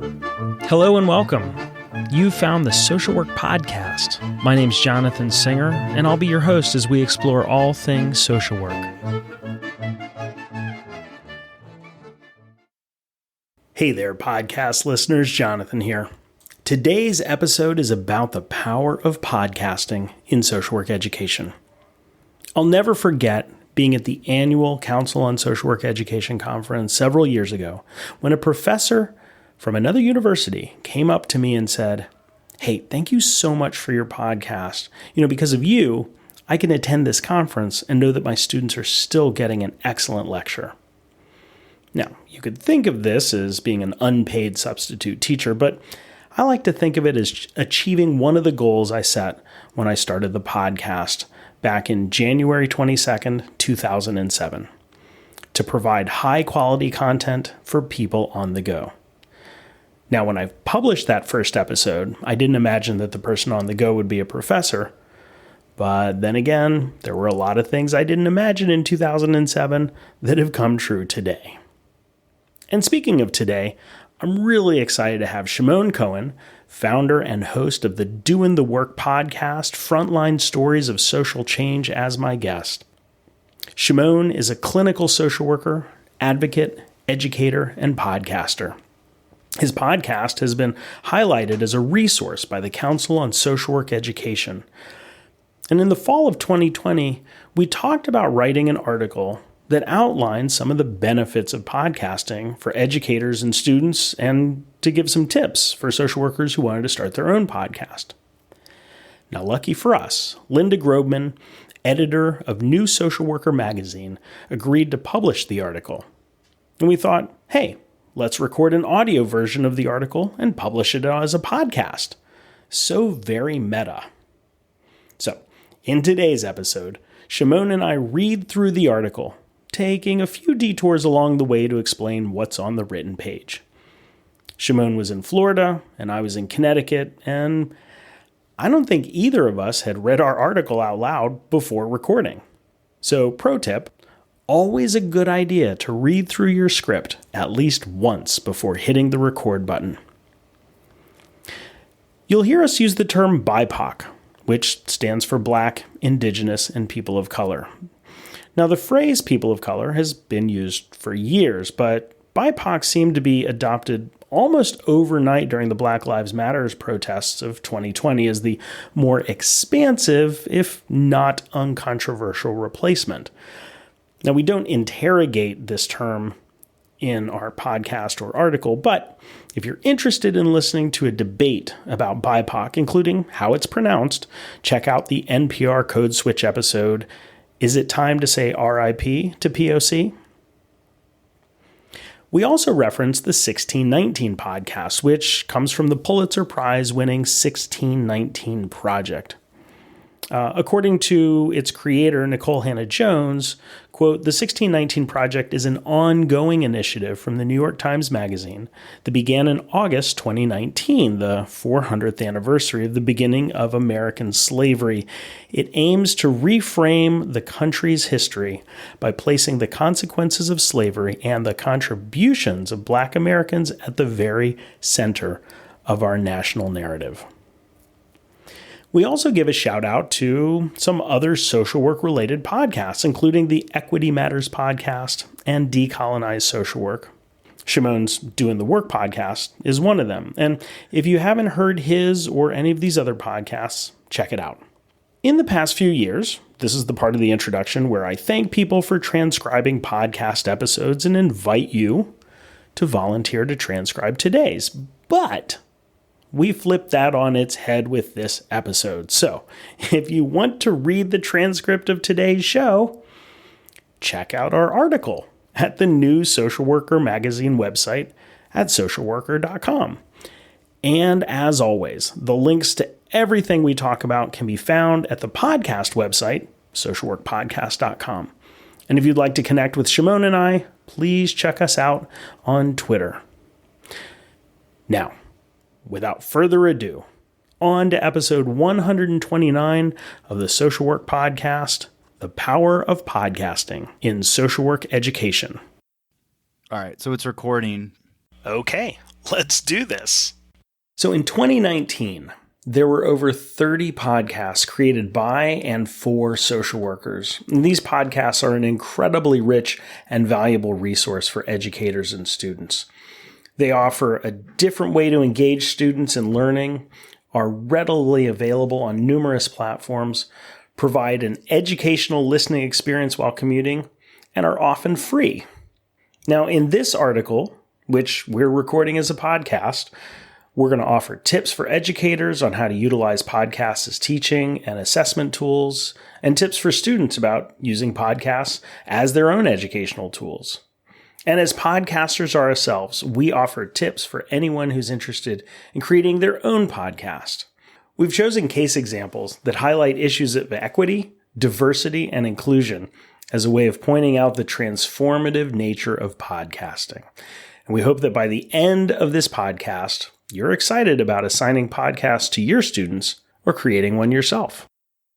Hello and welcome. You found the Social Work Podcast. My name's Jonathan Singer, and I'll be your host as we explore all things social work. Hey there, podcast listeners. Jonathan here. Today's episode is about the power of podcasting in social work education. I'll never forget being at the annual Council on Social Work Education conference several years ago when a professor from another university came up to me and said, "Hey, thank you so much for your podcast. Because of you, I can attend this conference and know that my students are still getting an excellent lecture." Now, you could think of this as being an unpaid substitute teacher, but I like to think of it as achieving one of the goals I set when I started the podcast back in January 22nd, 2007, to provide high-quality content for people on the go. Now, when I published that first episode, I didn't imagine that the person on the go would be a professor. But then again, there were a lot of things I didn't imagine in 2007 that have come true today. And speaking of today, I'm really excited to have Shimon Cohen, founder and host of the Doin The Work podcast, Frontline of Social Change, as my guest. Shimon is a clinical social worker, advocate, educator, and podcaster. His podcast has been highlighted as a resource by the Council on Social Work Education. And in the fall of 2020, we talked about writing an article that outlines some of the benefits of podcasting for educators and students, and to give some tips for social workers who wanted to start their own podcast. Now, lucky for us, Linda Grobman, editor of New Social Worker magazine, agreed to publish the article. And we thought, hey, let's record an audio version of the article and publish it as a podcast. So very meta. So, in today's episode, Shimon and I read through the article, taking a few detours along the way to explain what's on the written page. Shimon was in Florida, and I was in Connecticut, and I don't think either of us had read our article out loud before recording. So, pro tip, always a good idea to read through your script at least once before hitting the record button. You'll hear us use the term BIPOC, which stands for Black, Indigenous, and People of Color. Now, the phrase people of color has been used for years, but BIPOC seemed to be adopted almost overnight during the Black Lives Matter protests of 2020 as the more expansive, if not uncontroversial, replacement. Now, we don't interrogate this term in our podcast or article, but if you're interested in listening to a debate about BIPOC, including how it's pronounced, check out the NPR Code Switch episode, Is It Time to Say RIP to POC? We also reference the 1619 podcast, which comes from the Pulitzer Prize-winning 1619 Project. According to its creator, Nicole Hannah-Jones, quote, "The 1619 Project is an ongoing initiative from the New York Times Magazine that began in August 2019, the 400th anniversary of the beginning of American slavery. It aims to reframe the country's history by placing the consequences of slavery and the contributions of Black Americans at the very center of our national narrative." We also give a shout out to some other social work related podcasts, including the Equity Matters podcast and Decolonize Social Work. Shimon's Doin The Work podcast is one of them. And if you haven't heard his or any of these other podcasts, check it out. In the past few years, this is the part of the introduction where I thank people for transcribing podcast episodes and invite you to volunteer to transcribe today's. But we flip that on its head with this episode. So if you want to read the transcript of today's show, check out our article at the New Social Worker magazine website at socialworker.com. And as always, the links to everything we talk about can be found at the podcast website, socialworkpodcast.com. And if you'd like to connect with Shimon and I, please check us out on Twitter. Now, without further ado, on to episode 129 of the Social Work Podcast, The Power of Podcasting in Social Work Education. All right, so it's recording. Okay, let's do this. So in 2019, there were over 30 podcasts created by and for social workers. And these podcasts are an incredibly rich and valuable resource for educators and students. They offer a different way to engage students in learning, are readily available on numerous platforms, provide an educational listening experience while commuting, and are often free. Now, in this article, which we're recording as a podcast, we're going to offer tips for educators on how to utilize podcasts as teaching and assessment tools, and tips for students about using podcasts as their own educational tools. And as podcasters ourselves, we offer tips for anyone who's interested in creating their own podcast. We've chosen case examples that highlight issues of equity, diversity, and inclusion as a way of pointing out the transformative nature of podcasting. And we hope that by the end of this podcast, you're excited about assigning podcasts to your students or creating one yourself.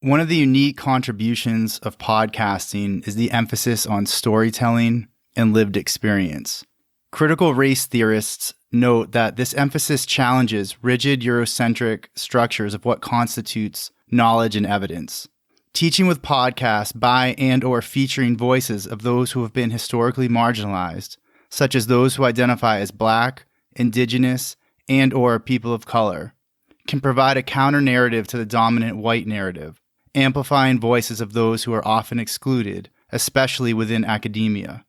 One of the unique contributions of podcasting is the emphasis on storytelling and lived experience. Critical race theorists note that this emphasis challenges rigid Eurocentric structures of what constitutes knowledge and evidence. Teaching with podcasts by and or featuring voices of those who have been historically marginalized, such as those who identify as Black, Indigenous, and or people of color, can provide a counter-narrative to the dominant white narrative, amplifying voices of those who are often excluded, especially within academia.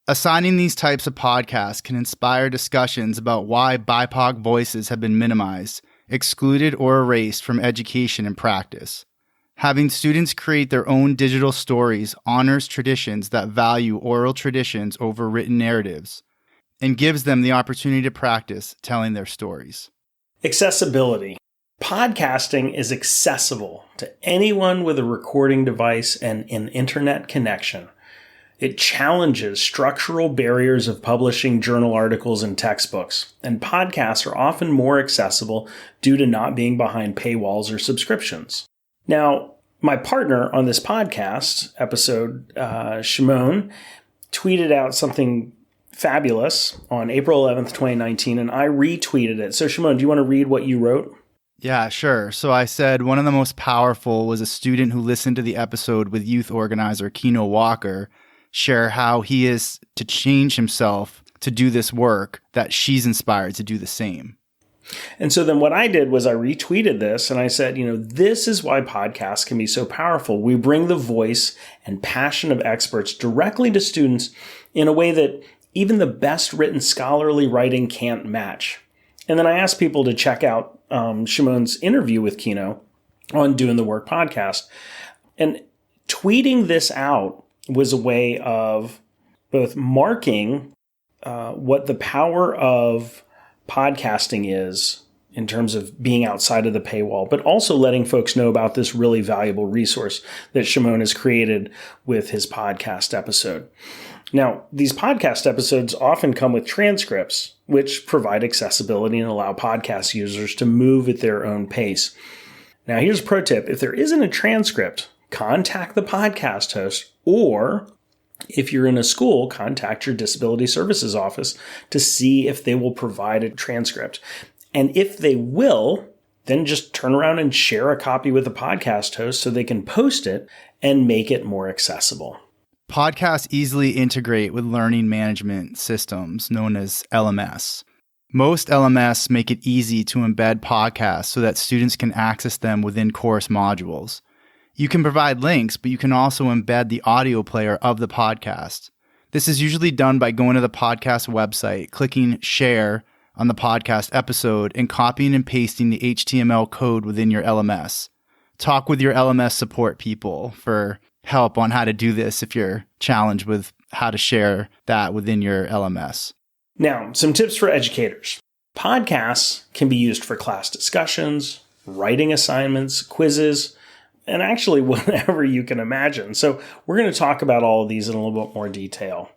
Assigning these types of podcasts can inspire discussions about why BIPOC voices have been minimized, excluded, or erased from education and practice. Having students create their own digital stories honors traditions that value oral traditions over written narratives and gives them the opportunity to practice telling their stories. Accessibility. Podcasting is accessible to anyone with a recording device and an internet connection. It challenges structural barriers of publishing journal articles and textbooks, and podcasts are often more accessible due to not being behind paywalls or subscriptions. Now, my partner on this podcast episode, Shimon, tweeted out something fabulous on April 11th, 2019, and I retweeted it. So, Shimon, do you want to read what you wrote? Yeah, sure. So I said one of the most powerful was a student who listened to the episode with youth organizer Keno Walker share how he is to change himself to do this work, that she's inspired to do the same. And so then what I did was I retweeted this and I said, this is why podcasts can be so powerful. We bring the voice and passion of experts directly to students in a way that even the best written scholarly writing can't match. And then I asked people to check out Shimon's interview with Keno on Doin The Work podcast. And tweeting this out was a way of both marking what the power of podcasting is in terms of being outside of the paywall, but also letting folks know about this really valuable resource that Shimon has created with his podcast episode. Now, these podcast episodes often come with transcripts, which provide accessibility and allow podcast users to move at their own pace. Now, here's a pro tip. If there isn't a transcript, contact the podcast host, or if you're in a school, contact your disability services office to see if they will provide a transcript. And if they will, then just turn around and share a copy with the podcast host so they can post it and make it more accessible. Podcasts easily integrate with learning management systems known as LMS. Most LMS make it easy to embed podcasts so that students can access them within course modules. You can provide links, but you can also embed the audio player of the podcast. This is usually done by going to the podcast website, clicking share on the podcast episode, and copying and pasting the HTML code within your LMS. Talk with your LMS support people for help on how to do this if you're challenged with how to share that within your LMS. Now, some tips for educators. Podcasts can be used for class discussions, writing assignments, quizzes, and actually whatever you can imagine. So we're going to talk about all of these in a little bit more detail.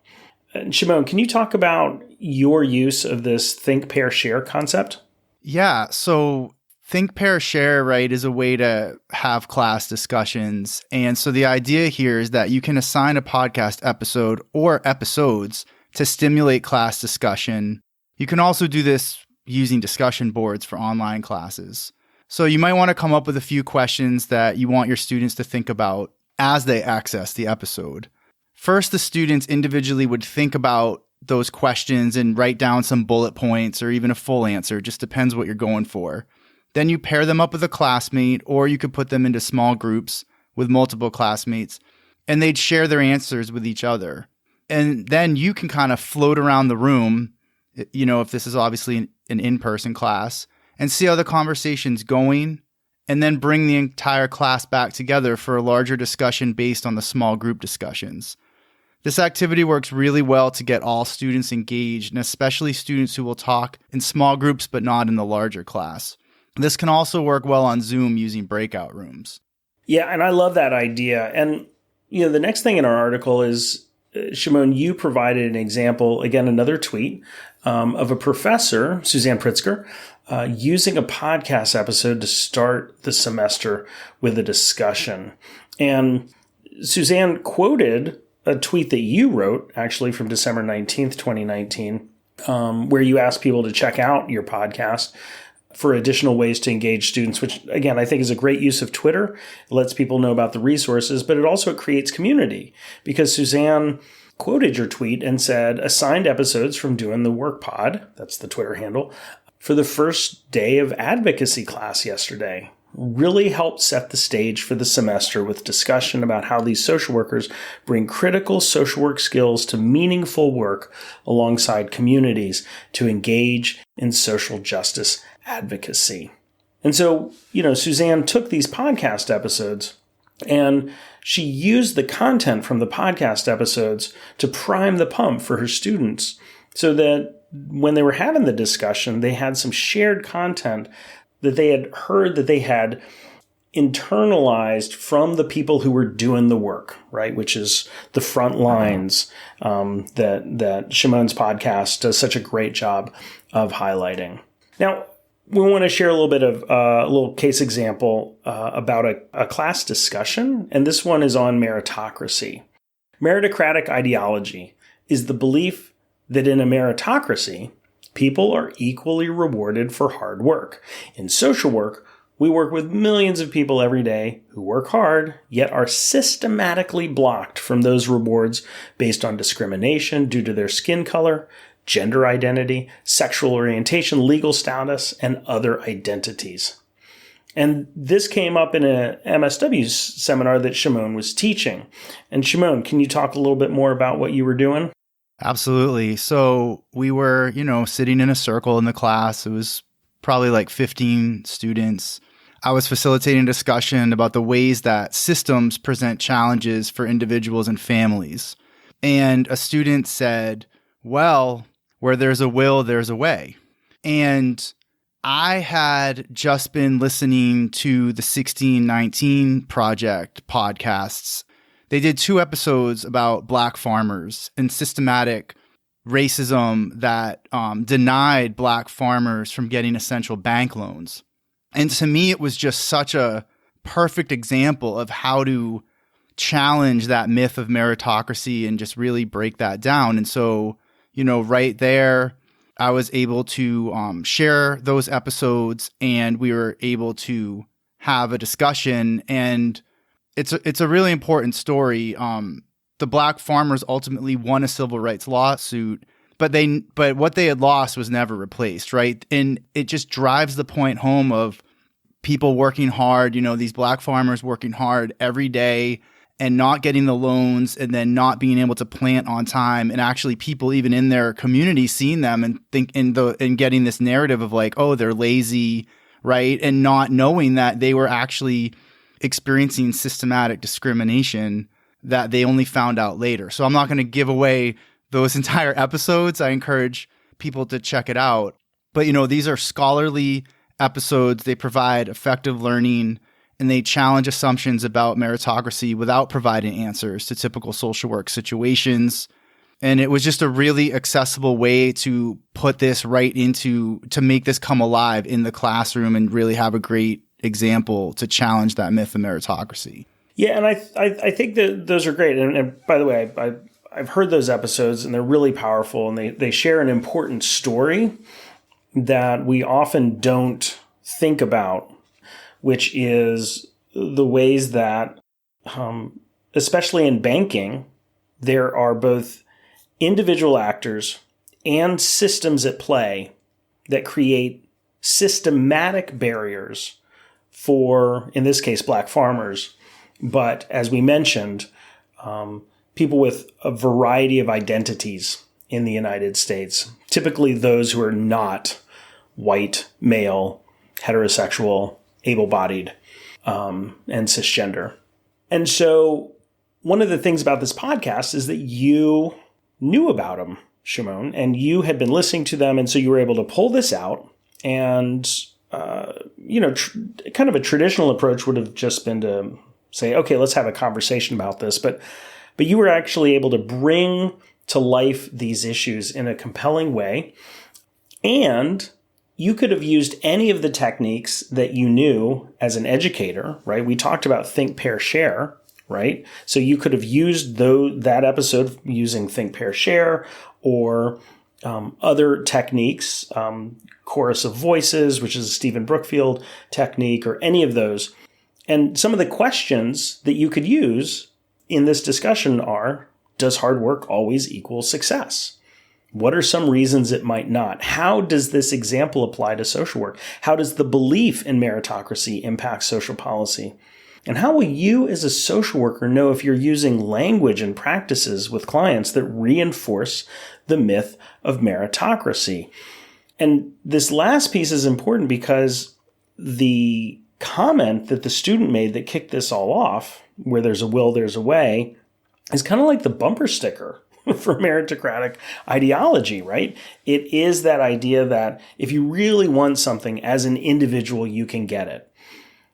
And Shimon, can you talk about your use of this think, pair, share concept? Yeah, so think, pair, share, right, is a way to have class discussions. And so the idea here is that you can assign a podcast episode or episodes to stimulate class discussion You can also do this using discussion boards for online classes. So you might want to come up with a few questions that you want your students to think about as they access the episode. First, the students individually would think about those questions and write down some bullet points or even a full answer. It just depends what you're going for. Then you pair them up with a classmate, or you could put them into small groups with multiple classmates, and they'd share their answers with each other. And then you can kind of float around the room, if this is obviously an in-person class, and see how the conversation's going, and then bring the entire class back together for a larger discussion based on the small group discussions. This activity works really well to get all students engaged, and especially students who will talk in small groups but not in the larger class. This can also work well on Zoom using breakout rooms. Yeah, and I love that idea. And, the next thing in our article is, Shimon, you provided an example, again, another tweet, of a professor, Suzanne Pritzker, using a podcast episode to start the semester with a discussion. And Suzanne quoted a tweet that you wrote, actually from December 19th, 2019, where you asked people to check out your podcast for additional ways to engage students, which, again, I think is a great use of Twitter. It lets people know about the resources, but it also creates community, because Suzanne quoted your tweet and said, assigned episodes from Doin The Work pod, that's the Twitter handle, for the first day of advocacy class yesterday. Really helped set the stage for the semester with discussion about how these social workers bring critical social work skills to meaningful work alongside communities to engage in social justice advocacy. And so, Suzanne took these podcast episodes and she used the content from the podcast episodes to prime the pump for her students so that when they were having the discussion, they had some shared content that they had heard, that they had internalized from the people who were doing the work, right? Which is the front lines that Shimon's podcast does such a great job of highlighting. Now, we want to share a little bit of a little case example about a class discussion, and this one is on meritocracy. Meritocratic ideology is the belief that in a meritocracy, people are equally rewarded for hard work. In social work, we work with millions of people every day who work hard, yet are systematically blocked from those rewards based on discrimination due to their skin color, gender identity, sexual orientation, legal status, and other identities. And this came up in a MSW seminar that Shimon was teaching. And Shimon, can you talk a little bit more about what you were doing? Absolutely. So we were, sitting in a circle in the class. It was probably like 15 students. I was facilitating a discussion about the ways that systems present challenges for individuals and families. And a student said, well, where there's a will, there's a way. And I had just been listening to the 1619 Project podcasts. They did 2 episodes about Black farmers and systematic racism that denied Black farmers from getting essential bank loans. And to me, it was just such a perfect example of how to challenge that myth of meritocracy and just really break that down. And so, right there, I was able to share those episodes, and we were able to have a discussion. And it's a really important story. The Black farmers ultimately won a civil rights lawsuit, but what they had lost was never replaced, right? And it just drives the point home of people working hard, these Black farmers working hard every day and not getting the loans, and then not being able to plant on time, and actually people even in their community seeing them and and getting this narrative of like, oh, they're lazy, right? And not knowing that they were actually experiencing systematic discrimination that they only found out later. So I'm not going to give away those entire episodes. I encourage people to check it out. But, these are scholarly episodes. They provide effective learning, and they challenge assumptions about meritocracy without providing answers to typical social work situations. And it was just a really accessible way to put this to make this come alive in the classroom and really have a great example to challenge that myth of meritocracy. Yeah, and I think that those are great. And by the way, I've heard those episodes, and they're really powerful, and they share an important story that we often don't think about, which is the ways that, especially in banking, there are both individual actors and systems at play that create systematic barriers for, in this case, Black farmers, but as we mentioned, people with a variety of identities in the United States, typically those who are not white, male, heterosexual, able-bodied, and cisgender. And so one of the things about this podcast is that you knew about them, Shimon, and you had been listening to them, and so you were able to pull this out. And, kind of a traditional approach would have just been to say, okay, let's have a conversation about this. But you were actually able to bring to life these issues in a compelling way. And you could have used any of the techniques that you knew as an educator, right? We talked about think, pair, share, right? So you could have used that episode using think, pair, share, or other techniques, chorus of voices, which is a Stephen Brookfield technique, or any of those. And some of the questions that you could use in this discussion are, does hard work always equal success? What are some reasons it might not? How does this example apply to social work? How does the belief in meritocracy impact social policy? And how will you as a social worker know if you're using language and practices with clients that reinforce the myth of meritocracy? And this last piece is important because the comment that the student made that kicked this all off, where there's a will, there's a way, is kind of like the bumper sticker for meritocratic ideology, right? It is that idea that if you really want something as an individual, you can get it.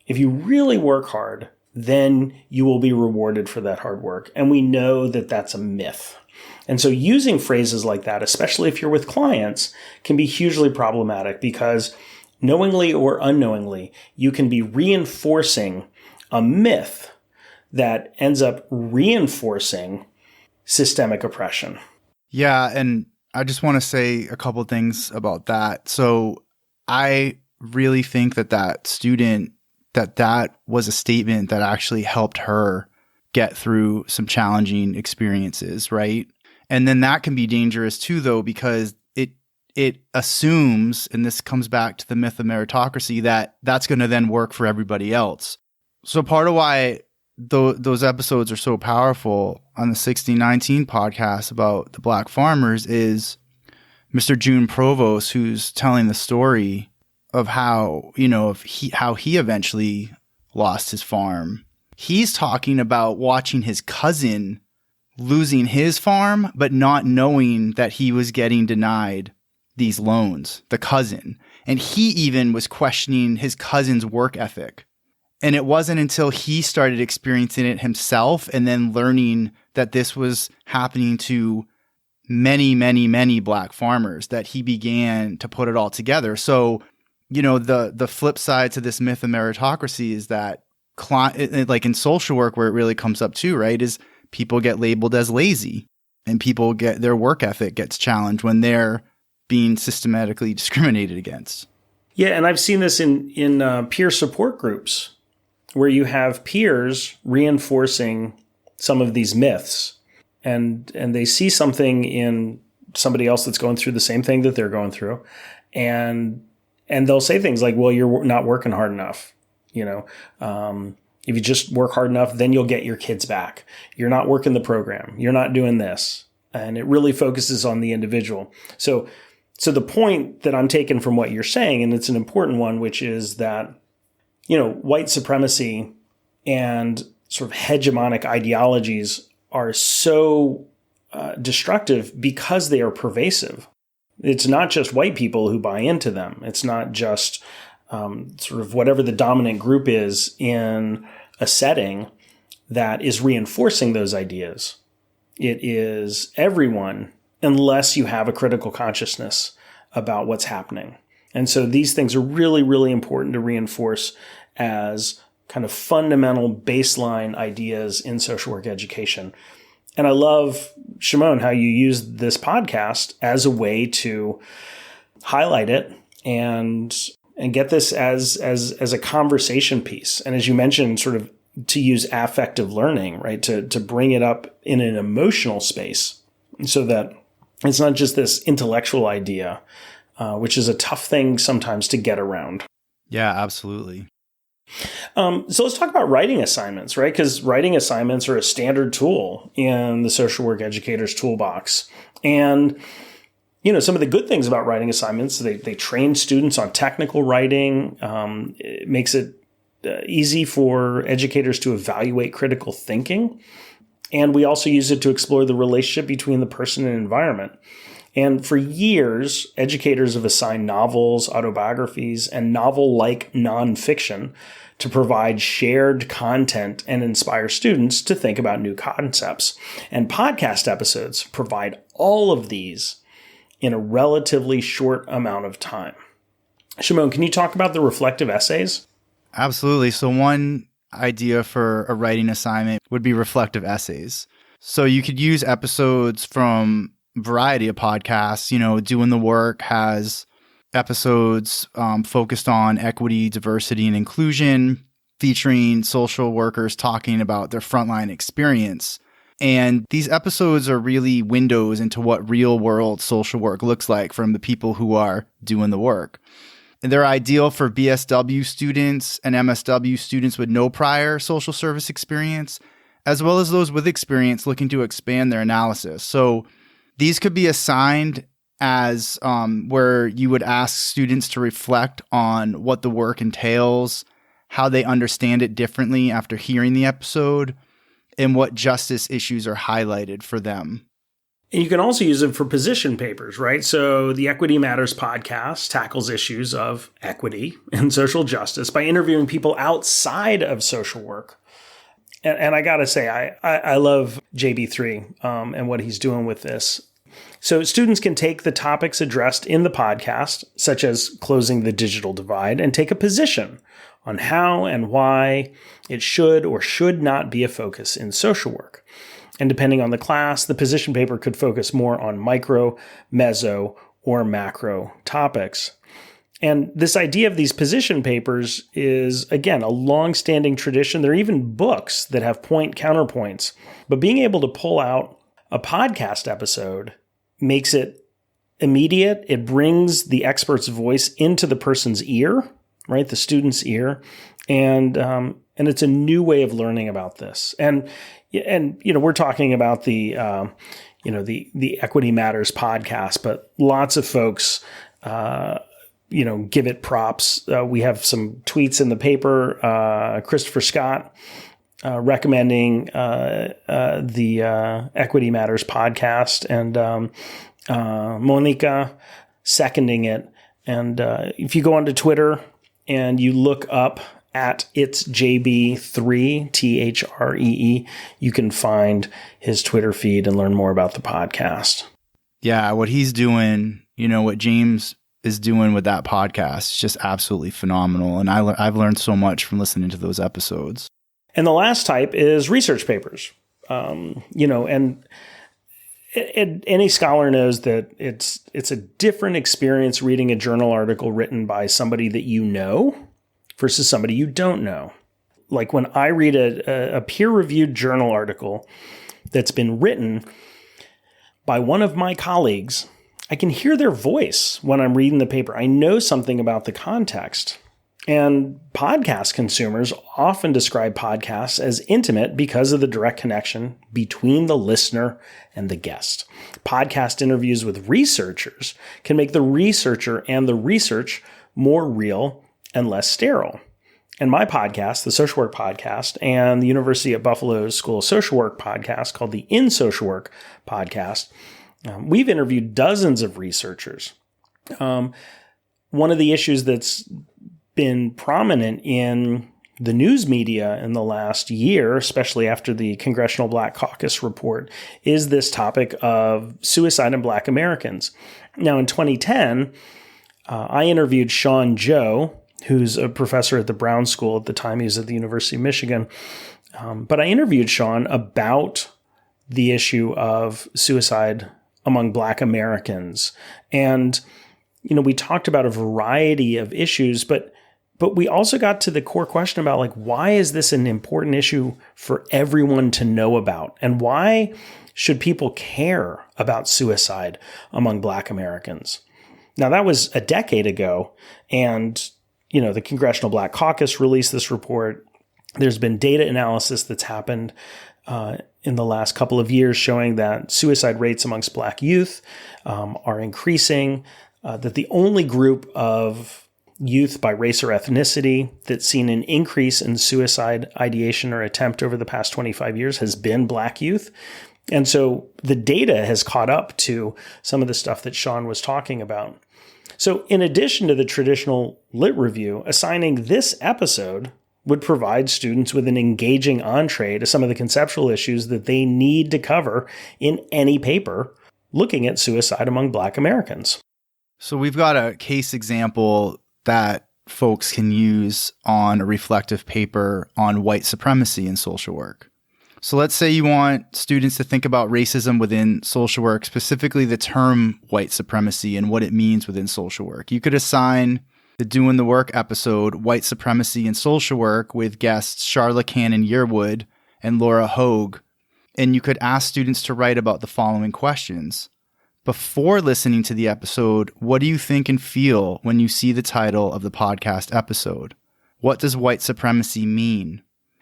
If you really work hard, then you will be rewarded for that hard work. And we know that that's a myth. And so using phrases like that, especially if you're with clients, can be hugely problematic because knowingly or unknowingly, you can be reinforcing a myth that ends up reinforcing systemic oppression. Yeah, and I just want to say a couple things about that. So I really think that student, that was a statement that actually helped her get through some challenging experiences, right? And then that can be dangerous too, though, because it assumes, and this comes back to the myth of meritocracy, that that's going to then work for everybody else. So part of why those episodes are so powerful on the 1619 podcast about the Black farmers is Mr. June Provost, who's telling the story of how he eventually lost his farm. He's talking about watching his cousin losing his farm, but not knowing that he was getting denied these loans, the cousin. And he even was questioning his cousin's work ethic. And it wasn't until he started experiencing it himself and then learning that this was happening to many, many, many Black farmers that he began to put it all together. So, the flip side to this myth of meritocracy is that, like in social work, where it really comes up too, right, is people get labeled as lazy and people get their work ethic gets challenged when they're being systematically discriminated against. Yeah, and I've seen this in peer support groups where you have peers reinforcing some of these myths, and they see something in somebody else that's going through the same thing that they're going through, and they'll say things like, "Well, you're not working hard enough. If you just work hard enough, then you'll get your kids back. You're not working the program. You're not doing this," and it really focuses on the individual. So the point that I'm taking from what you're saying, and it's an important one, which is that, white supremacy and sort of hegemonic ideologies are so destructive because they are pervasive. It's not just white people who buy into them. It's not just sort of whatever the dominant group is in a setting that is reinforcing those ideas. It is everyone, unless you have a critical consciousness about what's happening. And so these things are really, really important to reinforce as kind of fundamental baseline ideas in social work education. And I love, Shimon, how you use this podcast as a way to highlight it and get this as a conversation piece. And as you mentioned, sort of to use affective learning, right? To bring it up in an emotional space so that it's not just this intellectual idea, which is a tough thing sometimes to get around. Yeah, absolutely. So let's talk about writing assignments, right? Because writing assignments are a standard tool in the social work educator's toolbox. And, some of the good things about writing assignments, they train students on technical writing. It makes it easy for educators to evaluate critical thinking. And we also use it to explore the relationship between the person and environment. And for years, educators have assigned novels, autobiographies, and novel-like nonfiction to provide shared content and inspire students to think about new concepts. And podcast episodes provide all of these in a relatively short amount of time. Shimon, can you talk about the reflective essays? Absolutely. So one idea for a writing assignment would be reflective essays. So you could use episodes from a variety of podcasts. Doing the Work has episodes focused on equity, diversity, and inclusion, featuring social workers talking about their frontline experience. And these episodes are really windows into what real world social work looks like from the people who are doing the work. And they're ideal for BSW students and MSW students with no prior social service experience, as well as those with experience looking to expand their analysis. So these could be assigned as where you would ask students to reflect on what the work entails, how they understand it differently after hearing the episode, and what justice issues are highlighted for them. And you can also use them for position papers, right? So the Equity Matters podcast tackles issues of equity and social justice by interviewing people outside of social work. And I got to say, I love JB3 and what he's doing with this. So students can take the topics addressed in the podcast, such as closing the digital divide, and take a position on how and why it should or should not be a focus in social work. And depending on the class, the position paper could focus more on micro, meso, or macro topics. And this idea of these position papers is, again, a long-standing tradition. There are even books that have point counterpoints. But being able to pull out a podcast episode makes it immediate. It brings the expert's voice into the person's ear, right? The student's ear. And it's a new way of learning about this. And we're talking about the Equity Matters podcast, but lots of folks, give it props. We have some tweets in the paper. Christopher Scott recommending the Equity Matters podcast, and Monica seconding it. And if you go onto Twitter and you look up at it's JB3, THREE, you can find his Twitter feed and learn more about the podcast. Yeah, what he's doing, what James is doing with that podcast is just absolutely phenomenal. And I've learned so much from listening to those episodes. And the last type is research papers. And any scholar knows that it's a different experience reading a journal article written by somebody that you know versus somebody you don't know. Like when I read a peer-reviewed journal article that's been written by one of my colleagues, I can hear their voice when I'm reading the paper. I know something about the context. And podcast consumers often describe podcasts as intimate because of the direct connection between the listener and the guest. Podcast interviews with researchers can make the researcher and the research more real and less sterile. And my podcast, the Social Work Podcast, and the University of Buffalo's School of Social Work podcast called the In Social Work Podcast, we've interviewed dozens of researchers. One of the issues that's been prominent in the news media in the last year, especially after the Congressional Black Caucus report, is this topic of suicide in Black Americans. Now, in 2010, I interviewed Sean Joe, who's a professor at the Brown School at the time. He was at the University of Michigan. But I interviewed Sean about the issue of suicide among Black Americans. And, we talked about a variety of issues, but we also got to the core question about, like, why is this an important issue for everyone to know about? And why should people care about suicide among Black Americans? Now, that was a decade ago, and, the Congressional Black Caucus released this report. There's been data analysis that's happened in the last couple of years showing that suicide rates amongst Black youth are increasing, that the only group of youth by race or ethnicity that's seen an increase in suicide ideation or attempt over the past 25 years has been Black youth. And so the data has caught up to some of the stuff that Sean was talking about. So in addition to the traditional lit review, assigning this episode would provide students with an engaging entree to some of the conceptual issues that they need to cover in any paper looking at suicide among Black Americans. So we've got a case example that folks can use on a reflective paper on white supremacy in social work. So let's say you want students to think about racism within social work, specifically the term white supremacy and what it means within social work. You could assign the Doin The Work episode, White Supremacy in Social Work, with guests Charla Cannon-Yearwood and Laura Hogue, and you could ask students to write about the following questions. Before listening to the episode, what do you think and feel when you see the title of the podcast episode? What does white supremacy mean?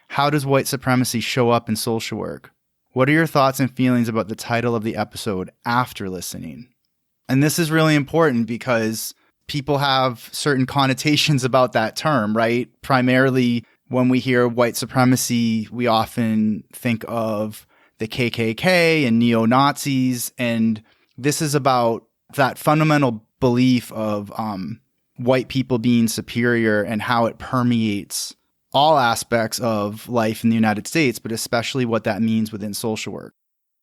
How does white supremacy show up in social work? What are your thoughts and feelings about the title of the episode after listening? And this is really important because people have certain connotations about that term, right? Primarily, when we hear white supremacy, we often think of the KKK and neo-Nazis. And this is about that fundamental belief of white people being superior and how it permeates all aspects of life in the United States, but especially what that means within social work.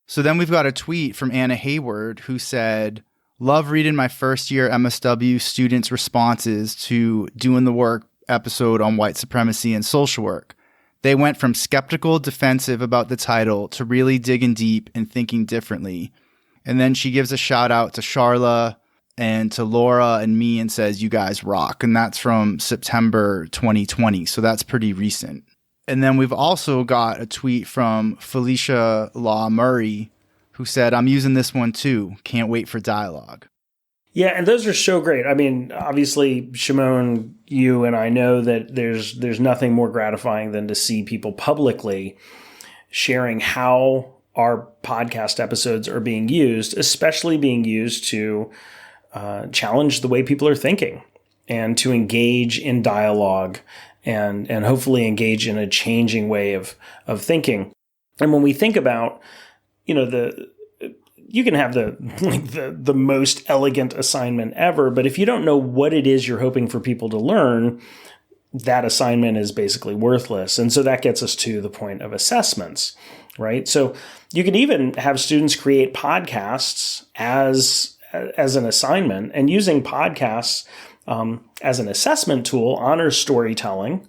So then we've got a tweet from Anna Hayward who said, "Love reading my first year MSW students' responses to Doin The Work episode on white supremacy and social work. They went from skeptical, defensive about the title to really digging deep and thinking differently." And then she gives a shout out to Charla and to Laura and me and says, "You guys rock." And that's from September 2020. So that's pretty recent. And then we've also got a tweet from Felicia Law Murray who said, "I'm using this one too. Can't wait for dialogue." Yeah, and those are so great. I mean, obviously, Shimon, you and I know that there's nothing more gratifying than to see people publicly sharing how our podcast episodes are being used, especially being used to challenge the way people are thinking and to engage in dialogue and hopefully engage in a changing way of thinking. And when we think about, you can have the most elegant assignment ever, but if you don't know what it is you're hoping for people to learn, that assignment is basically worthless. And so that gets us to the point of assessments, right? So you can even have students create podcasts as an assignment, and using podcasts as an assessment tool honors storytelling,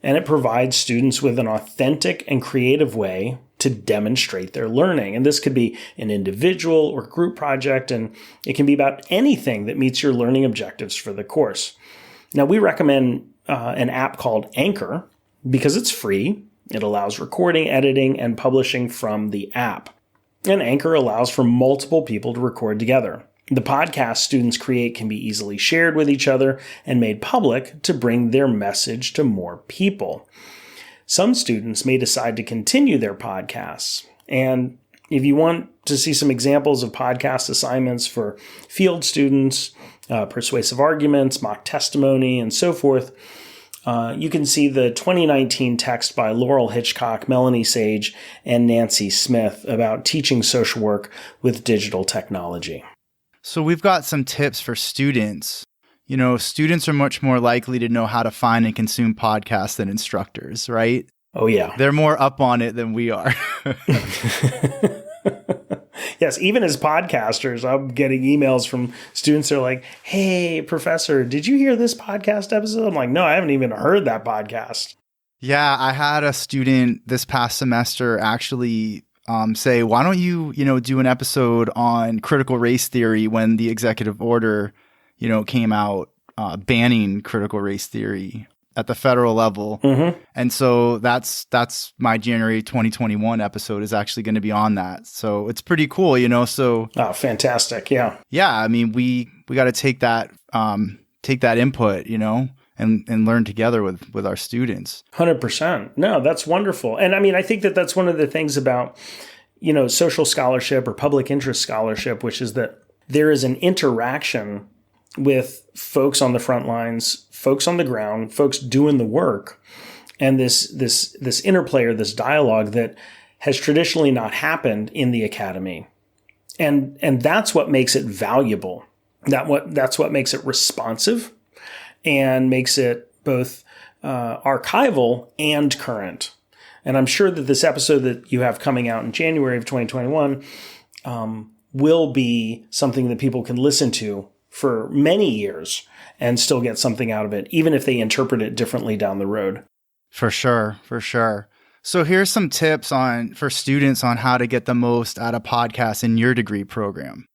and it provides students with an authentic and creative way to demonstrate their learning. And this could be an individual or group project, and it can be about anything that meets your learning objectives for the course. Now, we recommend an app called Anchor because it's free. It allows recording, editing, and publishing from the app. And Anchor allows for multiple people to record together. The podcast students create can be easily shared with each other and made public to bring their message to more people. Some students may decide to continue their podcasts. And if you want to see some examples of podcast assignments for field students, persuasive arguments, mock testimony, and so forth, you can see the 2019 text by Laurel Hitchcock, Melanie Sage, and Nancy Smith about teaching social work with digital technology. So we've got some tips for students. Students are much more likely to know how to find and consume podcasts than instructors, right? Oh, yeah. They're more up on it than we are. Yes, even as podcasters, I'm getting emails from students that are like, "Hey, professor, did you hear this podcast episode?" I'm like, "No, I haven't even heard that podcast." Yeah, I had a student this past semester actually say, why don't you, do an episode on critical race theory when the executive order, came out banning critical race theory at the federal level. Mm-hmm. And so that's my January 2021 episode is actually going to be on that. So it's pretty cool, so. Oh, fantastic. Yeah. Yeah. I mean, we got to take that input, and learn together with our students. 100%. No, that's wonderful. And I mean, I think that that's one of the things about, social scholarship or public interest scholarship, which is that there is an interaction with folks on the front lines, folks on the ground, folks doing the work, and this interplay or this dialogue that has traditionally not happened in the academy. And that's what makes it valuable. That's what makes it responsive and makes it both archival and current. And I'm sure that this episode that you have coming out in January of 2021 will be something that people can listen to for many years and still get something out of it, even if they interpret it differently down the road. For sure. So here's some tips for students on how to get the most out of podcasts in your degree program.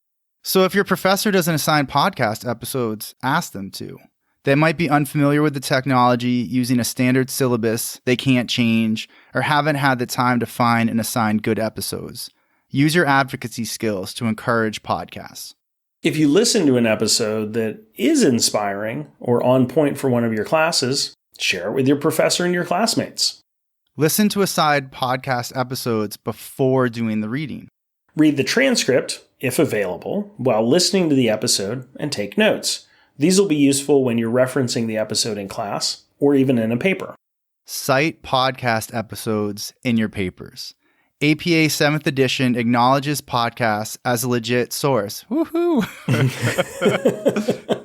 So if your professor doesn't assign podcast episodes, ask them to. They might be unfamiliar with the technology, using a standard syllabus they can't change, or haven't had the time to find and assign good episodes. Use your advocacy skills to encourage podcasts. If you listen to an episode that is inspiring or on point for one of your classes, share it with your professor and your classmates. Listen to assigned podcast episodes before doing the reading. Read the transcript, if available, while listening to the episode and take notes. These will be useful when you're referencing the episode in class or even in a paper. Cite podcast episodes in your papers. APA 7th edition acknowledges podcasts as a legit source. Woohoo!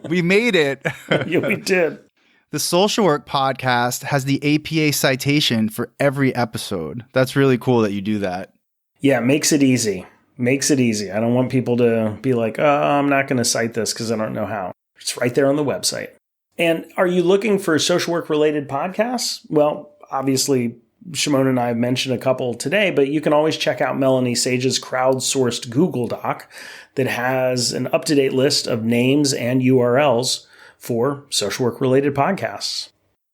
We made it. Yeah, we did. The Social Work podcast has the APA citation for every episode. That's really cool that you do that. Yeah, makes it easy. I don't want people to be like, oh, I'm not going to cite this because I don't know how. It's right there on the website. And are you looking for social work related podcasts? Well, obviously, Shimon and I have mentioned a couple today, but you can always check out Melanie Sage's crowdsourced Google Doc that has an up-to-date list of names and URLs for social work related podcasts.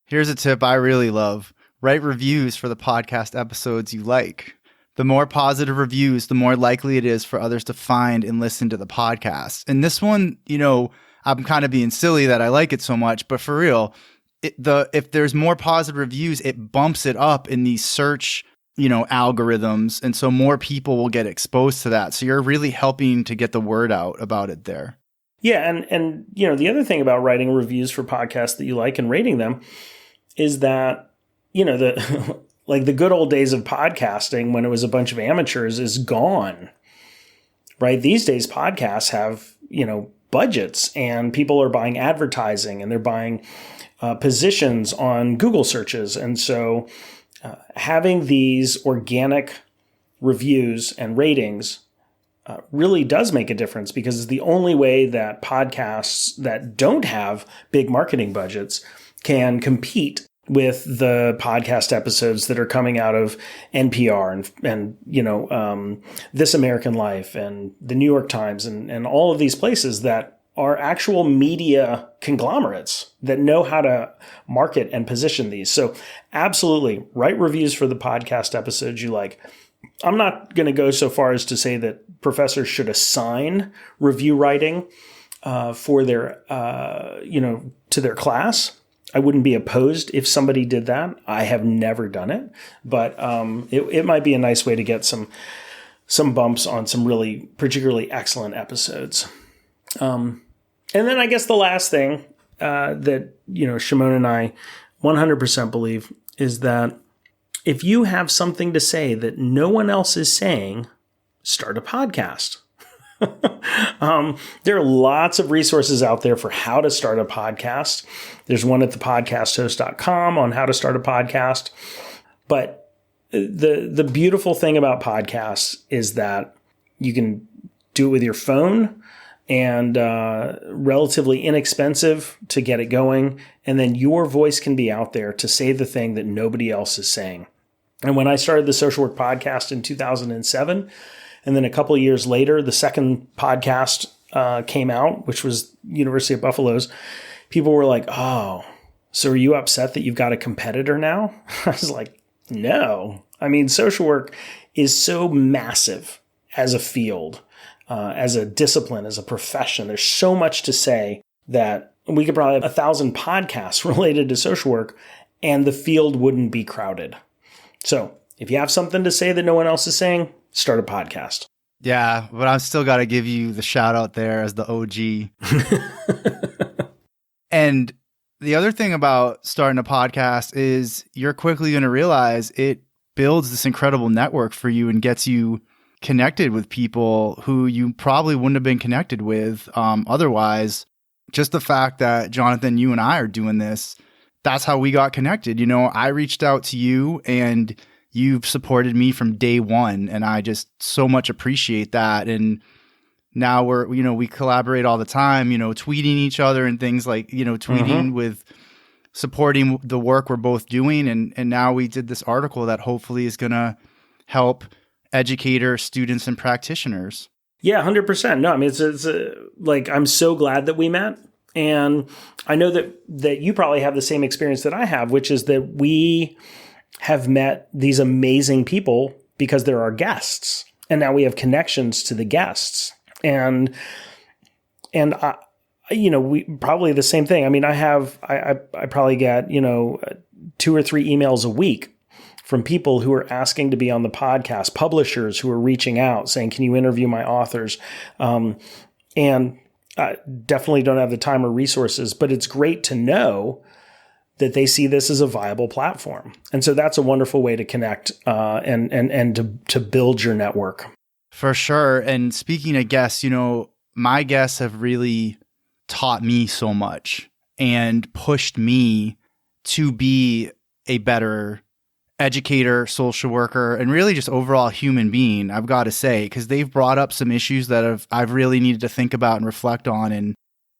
Here's a tip I really love. Write reviews for the podcast episodes you like. The more positive reviews, the more likely it is for others to find and listen to the podcast. And this one, I'm kind of being silly that I like it so much, but for real, if there's more positive reviews, it bumps it up in these search, algorithms. And so more people will get exposed to that. So you're really helping to get the word out about it there. Yeah. And the other thing about writing reviews for podcasts that you like and rating them is that, the good old days of podcasting when it was a bunch of amateurs is gone, right? These days podcasts have, budgets, and people are buying advertising and they're buying positions on Google searches. And so having these organic reviews and ratings really does make a difference, because it's the only way that podcasts that don't have big marketing budgets can compete with the podcast episodes that are coming out of NPR and This American Life and the New York Times and all of these places that are actual media conglomerates that know how to market and position these. So absolutely write reviews for the podcast episodes you like. I'm not going to go so far as to say that professors should assign review writing for their, to their class. I wouldn't be opposed if somebody did that. I have never done it, but it might be a nice way to get some bumps on some really particularly excellent episodes. And then I guess the last thing that Shimon and I 100% believe is that if you have something to say that no one else is saying, start a podcast. There are lots of resources out there for how to start a podcast. There's one at thepodcasthost.com on how to start a podcast. But the beautiful thing about podcasts is that you can do it with your phone and relatively inexpensive to get it going. And then your voice can be out there to say the thing that nobody else is saying. And when I started the Social Work podcast in 2007, and then a couple of years later, the second podcast came out, which was University of Buffalo's, people were like, oh, so are you upset that you've got a competitor now? I was like, no. I mean, social work is so massive as a field, as a discipline, as a profession. There's so much to say that we could probably have 1,000 podcasts related to social work and the field wouldn't be crowded. So if you have something to say that no one else is saying, start a podcast. Yeah, but I've still got to give you the shout out there as the OG. And the other thing about starting a podcast is you're quickly going to realize it builds this incredible network for you and gets you connected with people who you probably wouldn't have been connected with otherwise. Just the fact that, Jonathan, you and I are doing this, that's how we got connected. You know, I reached out to you and you've supported me from day one, and I just so much appreciate that. And now we collaborate all the time, tweeting each other and things like, tweeting with supporting the work we're both doing. And now we did this article that hopefully is going to help educators, students, and practitioners. Yeah, 100%. No, I mean, it's like, I'm so glad that we met. And I know that you probably have the same experience that I have, which is that we have met these amazing people because they're our guests. And now we have connections to the guests. And we probably the same thing. I mean, I probably get, 2 or 3 emails a week from people who are asking to be on the podcast, publishers who are reaching out saying, can you interview my authors? And I definitely don't have the time or resources, but it's great to know that they see this as a viable platform. And so that's a wonderful way to connect and to build your network. For sure. And speaking of guests, my guests have really taught me so much and pushed me to be a better educator, social worker, and really just overall human being, I've got to say, because they've brought up some issues that I've really needed to think about and reflect on and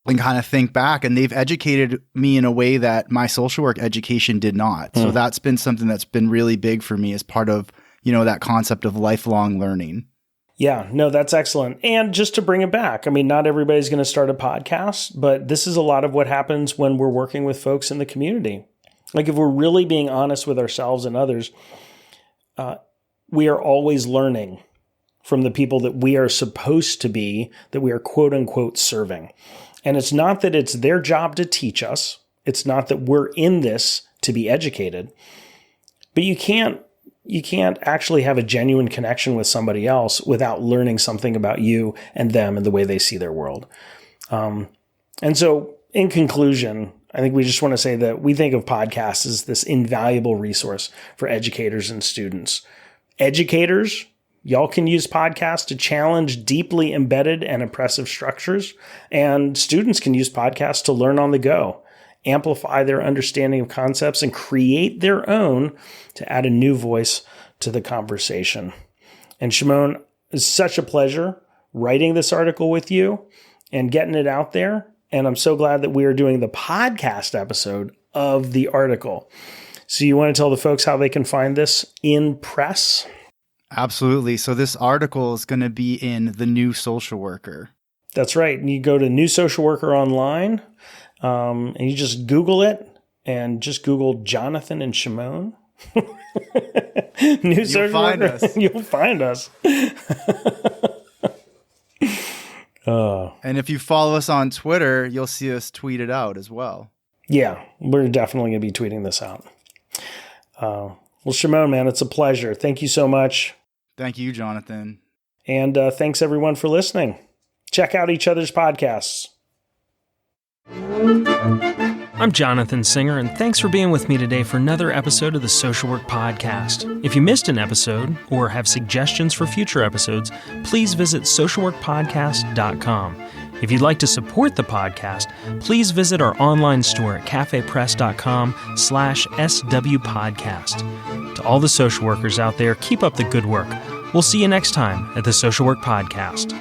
kind of think back. And they've educated me in a way that my social work education did not. So that's been something that's been really big for me as part of, that concept of lifelong learning. Yeah, no, that's excellent. And just to bring it back, I mean, not everybody's going to start a podcast, but this is a lot of what happens when we're working with folks in the community. Like if we're really being honest with ourselves and others, we are always learning from the people that we are supposed to be, that we are quote unquote serving. And it's not that it's their job to teach us. It's not that we're in this to be educated, but you can't actually have a genuine connection with somebody else without learning something about you and them and the way they see their world. And so in conclusion, I think we just want to say that we think of podcasts as this invaluable resource for educators and students. Educators, y'all can use podcasts to challenge deeply embedded and oppressive structures, and students can use podcasts to learn on the go, amplify their understanding of concepts, and create their own to add a new voice to the conversation. And Shimon, it's such a pleasure writing this article with you and getting it out there. And I'm so glad that we are doing the podcast episode of the article. So you want to tell the folks how they can find this in press? Absolutely. So this article is going to be in The New Social Worker. That's right. And you go to New Social Worker online, and you just Google it, and just Google Jonathan and Shimon. New Social Worker. You'll find us. And if you follow us on Twitter, you'll see us tweet it out as well. Yeah, we're definitely going to be tweeting this out. Well, Shimon, man, it's a pleasure. Thank you so much. Thank you, Jonathan. And thanks, everyone, for listening. Check out each other's podcasts. I'm Jonathan Singer, and thanks for being with me today for another episode of the Social Work Podcast. If you missed an episode or have suggestions for future episodes, please visit socialworkpodcast.com. If you'd like to support the podcast, please visit our online store at cafepress.com/swpodcast. To all the social workers out there, keep up the good work. We'll see you next time at the Social Work Podcast.